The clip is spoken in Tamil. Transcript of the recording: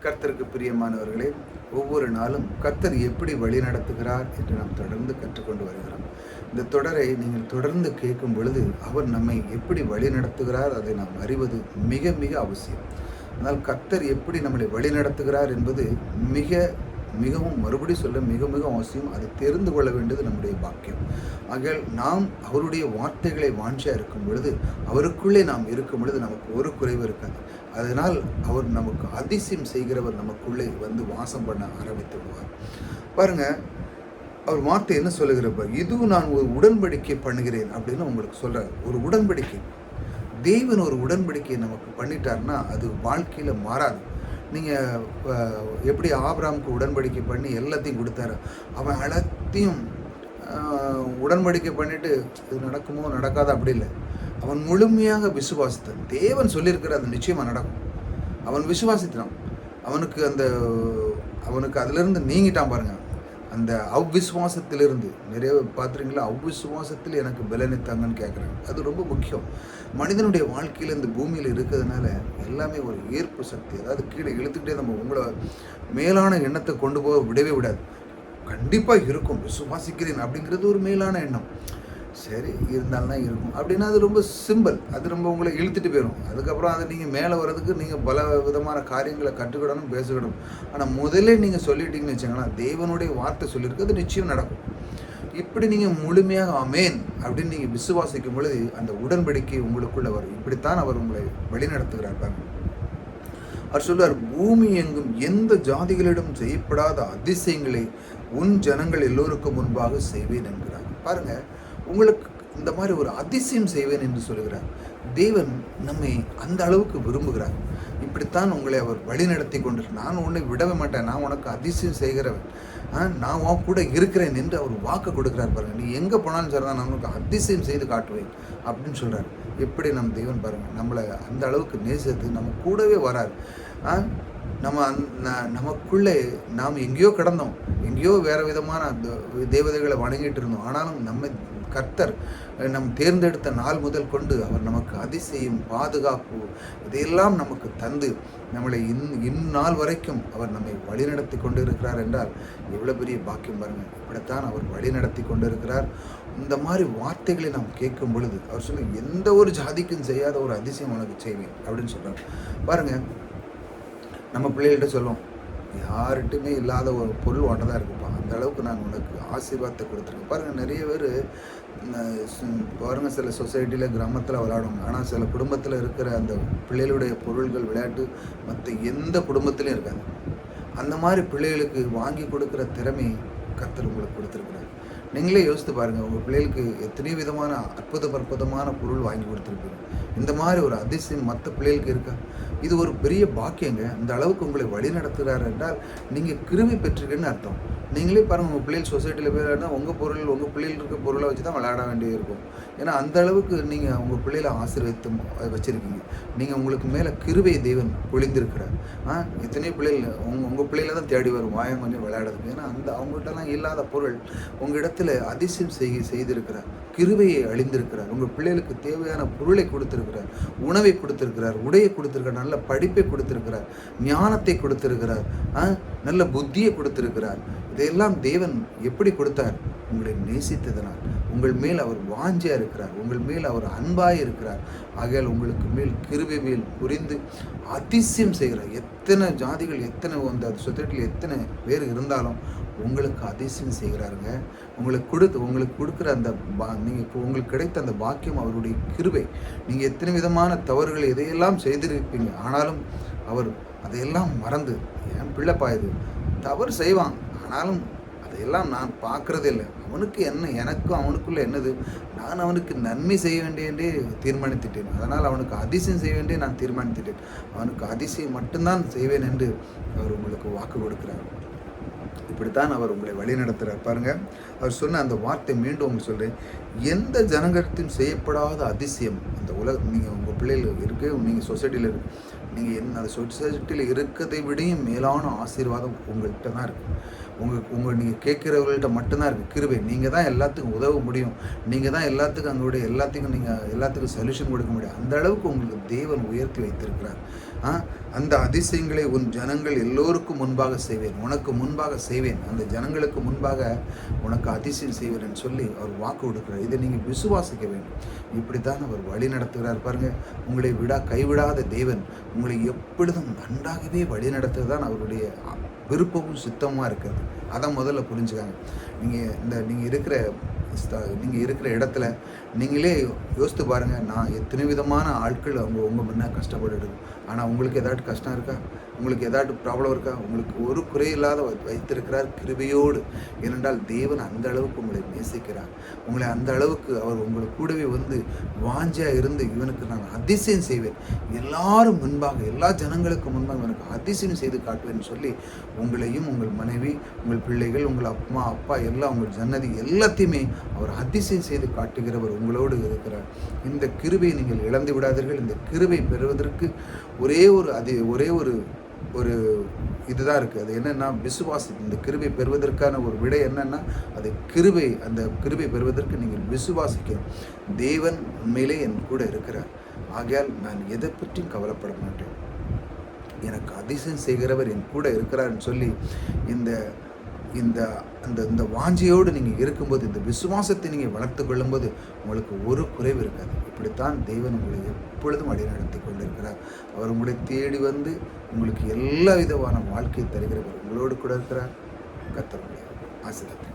கர்த்தருக்கு பிரியமானவர்களே, ஒவ்வொரு நாளும் கர்த்தர் எப்படி வழி நடத்துகிறார் என்று நாம் தொடர்ந்து கற்றுக்கொண்டு வருகிறோம். இந்த தொடரை நீங்கள் தொடர்ந்து கேட்கும் பொழுது அவர் நம்மை எப்படி வழி நடத்துகிறார் அதை நாம் அறிவது மிக மிக அவசியம். ஆனால் கர்த்தர் எப்படி நம்மளை வழி நடத்துகிறார் என்பது மிகவும் மறுபடி சொல்ல மிக மிக அவசியம். அதை தெரிந்து கொள்ள வேண்டியது நம்முடைய பாக்கியம். ஆகையால் நாம் அவருடைய வார்த்தைகளை வாஞ்சியாக இருக்கும் பொழுது, அவருக்குள்ளே நாம் இருக்கும் பொழுது நமக்கு ஒரு குறைவு இருக்காது. அதனால் அவர் நமக்கு அதிசயம் செய்கிறவர் நமக்குள்ளே வந்து வாசம் பண்ண ஆரம்பித்து விடுவார். பாருங்க, அவர் வார்த்தை என்ன சொல்லுகிறப்ப, இதுவும் நான் ஒரு உடன்படிக்கை பண்ணுகிறேன் அப்படின்னு உங்களுக்கு சொல்றாரு. ஒரு உடன்படிக்கை, தேவன் ஒரு உடன்படிக்கையை நமக்கு பண்ணிட்டார்னா அது வாழ்க்கையில் மாறாது. நீங்கள் எப்படி ஆபிரகாமுக்கு உடன்படிக்கை பண்ணி எல்லாத்தையும் கொடுத்தாரு, அவன் எல்லாத்தையும் உடன்படிக்கை பண்ணிட்டு இது நடக்குமோ நடக்காது அப்படி இல்லை. அவன் முழுமையாக விசுவாசித்தான். தேவன் சொல்லியிருக்கிற அது நிச்சயமாக நடக்கும். அவன் விசுவாசித்தான். அவனுக்கு அதிலிருந்து நீங்கிட்டான் பாருங்க. அந்த அவ்விசுவாசத்திலிருந்து நிறைய பார்த்துறீங்களா, அவ்விசுவாசத்தில் எனக்கு பலனித்தாங்கன்னு கேட்குறாங்க. அது ரொம்ப முக்கியம். மனிதனுடைய வாழ்க்கையில் இந்த பூமியில் இருக்கிறதுனால எல்லாமே ஒரு ஈர்ப்பு சக்தி, அதாவது கீழே இழுத்துக்கிட்டே நம்ம உங்களை மேலான எண்ணத்தை கொண்டு போக விடவே விடாது. கண்டிப்பாக இருக்கும். விசுவாசிக்கிறேன் அப்படிங்கிறது ஒரு மேலான எண்ணம். சரி, இருந்தால்தான் இருக்கும் அப்படின்னா அது ரொம்ப சிம்பிள். அது ரொம்ப உங்களை இழுத்துட்டு போயிடும். அதுக்கப்புறம் அதை நீங்கள் மேலே வர்றதுக்கு நீங்கள் பல விதமான காரியங்களை கற்றுக்கிடணும், பேசிக்கிடணும். ஆனால் முதல்ல நீங்கள் சொல்லிட்டீங்கன்னு வச்சுங்களேன், தேவனுடைய வார்த்தை சொல்லியிருக்கு, அது நிச்சயம் நடக்கும். இப்படி நீங்கள் முழுமையாக அமேன் அப்படின்னு நீங்கள் விசுவாசிக்கும் பொழுது அந்த உடன்படிக்கை உங்களுக்குள்ள வரும். இப்படித்தான் அவர் உங்களை வழிநடத்துகிறார். பாருங்க, அவர் சொல்லுவார், பூமி எங்கும் எந்த ஜாதிகளிடம் செய்யப்படாத அதிசயங்களை உன் ஜனங்கள் எல்லோருக்கும் முன்பாக செய்வேன் என்கிறார். பாருங்க, உங்களுக்கு இந்த மாதிரி ஒரு அதிசயம் செய்வேன் என்று சொல்கிறார். தேவன் நம்மை அந்த அளவுக்கு விரும்புகிறார். இப்படித்தான் உங்களை அவர் வழி நடத்தி கொண்டு, நான் உன்னை விடவே மாட்டேன், நான் உனக்கு அதிசயம் செய்கிறவன், நான் உன் கூட இருக்கிறேன் என்று அவர் வாக்கு கொடுக்குறார். பாருங்கள், நீ எங்கே போனாலும் சரிதான், நான் உனக்கு அதிசயம் செய்து காட்டுவேன் அப்படின்னு சொல்கிறார். எப்படி நம் தேவன் பாருங்கள், நம்மளை அந்த அளவுக்கு நேசித்து நம்ம கூடவே வரார். நமக்குள்ளே நாம் எங்கேயோ கிடந்தோம், எங்கேயோ வேறு விதமான தேவதைகளை வணங்கிட்டு இருந்தோம். ஆனாலும் நம்ம கர்த்தர் நம் தேர்ந்தெடுத்த நாள் முதல் கொண்டு அவர் நமக்கு அதிசயம், பாதுகாப்பு இதையெல்லாம் நமக்கு தந்து நம்மளை இந்நாள் வரைக்கும் அவர் நம்மை வழிநடத்தி கொண்டு இருக்கிறார் என்றால் எவ்வளோ பெரிய பாக்கியம் பாருங்கள். இப்படித்தான் அவர் வழிநடத்தி கொண்டு இருக்கிறார். இந்த மாதிரி வார்த்தைகளை நாம் கேட்கும் பொழுது அவர் சொல்லி, எந்த ஒரு ஜாதிக்கும் செய்யாத ஒரு அதிசயம் உனக்கு செய்வேன் அப்படின்னு சொல்கிறார். பாருங்கள், நம்ம பிள்ளைகள்கிட்ட சொல்லுவோம், யார்கிட்டையுமே இல்லாத ஒரு பொருள் வாட்ட தான் இருக்குப்பா, அந்த அளவுக்கு நான் உனக்கு ஆசீர்வாதத்தை கொடுத்துருக்கேன். பாருங்கள், நிறைய பேர் பாருங்கள், சில சொசைட்டியில் கிராமத்தில் விளையாடுவாங்க. ஆனால் சில குடும்பத்தில் இருக்கிற அந்த பிள்ளைகளுடைய பொருள்கள், விளையாட்டு மற்ற எந்த குடும்பத்திலையும் இருக்காது. அந்த மாதிரி பிள்ளைகளுக்கு வாங்கி கொடுக்குற திறமை கர்த்தர் உங்களுக்கு கொடுத்துருக்குறாரு. நீங்களே யோசித்து பாருங்கள், உங்கள் பிள்ளைகளுக்கு எத்தனையோ விதமான அற்புதமான பொருள் வாங்கி கொடுத்துருப்பீங்க. இந்த மாதிரி ஒரு அதிசயம் மற்ற பிள்ளைகளுக்கு இருக்கா? இது ஒரு பெரிய பாக்கியங்க. இந்த அளவுக்கு உங்களை வழி நடத்துகிறார் என்றால் நீங்கள் கிருபை பெற்றிருக்கேன்னு அர்த்தம். நீங்களே பாருங்கள், உங்கள் பிள்ளைகள் சொசைட்டியில் போய் விளையாடினா உங்கள் பிள்ளைகள் இருக்க பொருளை வச்சு தான் விளையாட வேண்டியது இருக்கும். ஏன்னா அந்த அளவுக்கு நீங்கள் உங்கள் பிள்ளைகளை ஆசீர்வதித்து வச்சுருக்கீங்க. நீங்கள் உங்களுக்கு மேலே கிருபை தேவன் பொழிந்திருக்கிறார். எத்தனையோ பிள்ளைகள் உங்கள் பிள்ளைகளை தான் தேடி வரும், வாயம் கொஞ்சம் விளையாடுறதுக்கு. ஏன்னா அவங்ககிட்டலாம் இல்லாத பொருள் உங்கள் இடத்துல அதிசயம் செய்திருக்கிறார். கிருபையை அழிந்திருக்கிறார். உங்கள் பிள்ளைகளுக்கு தேவையான பொருளை கொடுத்திருக்கிறார், உணவை கொடுத்திருக்கிறார், உடையை கொடுத்திருக்கிறார், நல்ல படிப்பை கொடுத்திருக்கிறார், ஞானத்தை கொடுத்திருக்கிறார், நல்ல புத்தியை கொடுத்திருக்கிறார். இதையெல்லாம் தேவன் எப்படி கொடுத்தார்? உங்களை நேசித்ததனால். உங்கள் மேல் அவர் வாஞ்சியாக இருக்கிறார், உங்கள் மேல் அவர் அன்பாக இருக்கிறார். ஆகையால் உங்களுக்கு மேல் கிருபை மேல் புரிந்து அதிசயம் செய்கிறார். எத்தனை ஜாதிகள், எத்தனை அந்த சொசைட்டியில் எத்தனை பேர் இருந்தாலும் உங்களுக்கு அதிசயம் செய்கிறாருங்க. உங்களுக்கு கொடுக்குற அந்த உங்களுக்கு கிடைத்த அந்த பாக்கியம் அவருடைய கிருபை. நீங்கள் எத்தனை விதமான தவறுகள் எதையெல்லாம் செய்திருப்பீங்க, ஆனாலும் அவர் அதையெல்லாம் மறந்து, என் பிள்ளைப்பா இது தவறு செய்வான், ஆனாலும் அதையெல்லாம் நான் பார்க்குறதே இல்லை, அவனுக்கு என்ன, எனக்கும் அவனுக்குள்ளே என்னது, நான் அவனுக்கு நன்மை செய்ய வேண்டியே தீர்மானித்துட்டேன், அதனால் அவனுக்கு அதிசயம் செய்ய வேண்டிய நான் தீர்மானித்துட்டேன், அவனுக்கு அதிசயம் மட்டும்தான் செய்வேன் என்று அவர் உங்களுக்கு வாக்கு கொடுக்கிறார். இப்படித்தான் அவர் உங்களை வழி நடத்துகிறார். பாருங்கள், அவர் சொன்ன அந்த வார்த்தை மீண்டும் உங்களுக்கு சொல்கிறேன், எந்த ஜனங்கத்தையும் செய்யப்படாத அதிசயம் அந்த நீங்கள் உங்கள் பிள்ளைகள் இருக்கு, நீங்கள் சொசைட்டியில் இருக்கு, நீங்கள் அந்த சொசைட்டியில் இருக்கிறதை விடையும் மேலான ஆசீர்வாதம் உங்கள்கிட்ட தான் இருக்குது. நீங்கள் கேட்குறவங்கள்ட்ட மட்டும்தான் இருக்குது கிருபை. நீங்கள் தான் எல்லாத்துக்கும் உதவ முடியும், நீங்கள் தான் எல்லாத்துக்கும் எல்லாத்துக்கும் சொல்யூஷன் கொடுக்க முடியும். அந்த அளவுக்கு உங்களுக்கு தேவன் உயர்த்தி வைத்திருக்கிறார். அந்த அதிசயங்களை உன் ஜனங்கள் எல்லோருக்கும் முன்பாக செய்வேன், உனக்கு முன்பாக செய்வேன், அந்த ஜனங்களுக்கு முன்பாக உனக்கு அதிசயம் செய்வேன் என்று சொல்லி அவர் வாக்கு கொடுக்கிறார். இதை நீங்கள் விசுவாசிக்க வேண்டும். இப்படித்தான் அவர் வழி நடத்துகிறார். பாருங்க, உங்களை கைவிடாத தேவன் உங்களை எப்பொழுதும் நன்றாகவே வழி நடத்துவது தான் அவருடைய விருப்பமும் சித்தமாக இருக்கிறது. அதை முதல்ல புரிஞ்சுக்காங்க. நீங்கள் இருக்கிற இடத்துல நீங்களே யோசித்து பாருங்கள். நான் எத்தனை விதமான ஆட்கள் உங்கள் முன்னே கஷ்டப்பட்டு, ஆனால் உங்களுக்கு ஏதாட்டு கஷ்டம் இருக்கா? உங்களுக்கு ஏதாட்டு ப்ராப்ளம் இருக்கா? உங்களுக்கு ஒரு குறையில்லாத வைத்திருக்கிறார் கிருபையோடு. ஏனென்றால் தேவன் அந்த அளவுக்கு உங்களை நேசிக்கிறார். உங்களை அந்த அளவுக்கு அவர் உங்களுக்கு கூடவே வந்து வாஞ்சியாக இருந்து இவனுக்கு நான் அதிசயம் செய்வேன், எல்லாரும் முன்பாக, எல்லா ஜனங்களுக்கு முன்பாக இவனுக்கு அதிசயம் செய்து காட்டுவேன்னு சொல்லி உங்களையும், உங்கள் மனைவி, உங்கள் பிள்ளைகள், உங்கள் அம்மா அப்பா எல்லாம், உங்கள் ஜன்னதி எல்லாத்தையுமே அவர் அதிசயம் செய்து காட்டுகிறவர் உங்களோடு இருக்கிறார். இந்த கிருபையை நீங்கள் இழந்து விடாதீர்கள். இந்த கிருபை பெறுவதற்கு ஒரே ஒரு இதுதான் இருக்குது. அது என்னென்னா விசுவாசி. இந்த கிருபை பெறுவதற்கான ஒரு விடை என்னென்னா அந்த கிருபை பெறுவதற்கு நீங்கள் விசுவாசிக்கணும். தேவன் உண்மையிலே என் கூட இருக்கிறார், ஆகையால் நான் எதை பற்றியும் கவலைப்பட மாட்டேன், எனக்கு அதிசயம் செய்கிறவர் என் கூட இருக்கிறார்னு சொல்லி இந்த இந்த அந்த இந்த வாஞ்சியோடு நீங்கள் இருக்கும்போது, இந்த விசுவாசத்தை நீங்கள் வளர்த்து கொள்ளும்போது உங்களுக்கு ஒரு குறைவு இருக்காது. இப்படித்தான் தேவன் உங்களை எப்பொழுதும் வழிநடத்தி கொண்டிருக்கிறார். அவர் உங்களை தேடி வந்து உங்களுக்கு எல்லா விதமான வாழ்க்கையை தருகிறவர் உங்களோடு கூட இருக்கிறார். கர்த்தர் உங்களை ஆசீர்வதிப்பார்.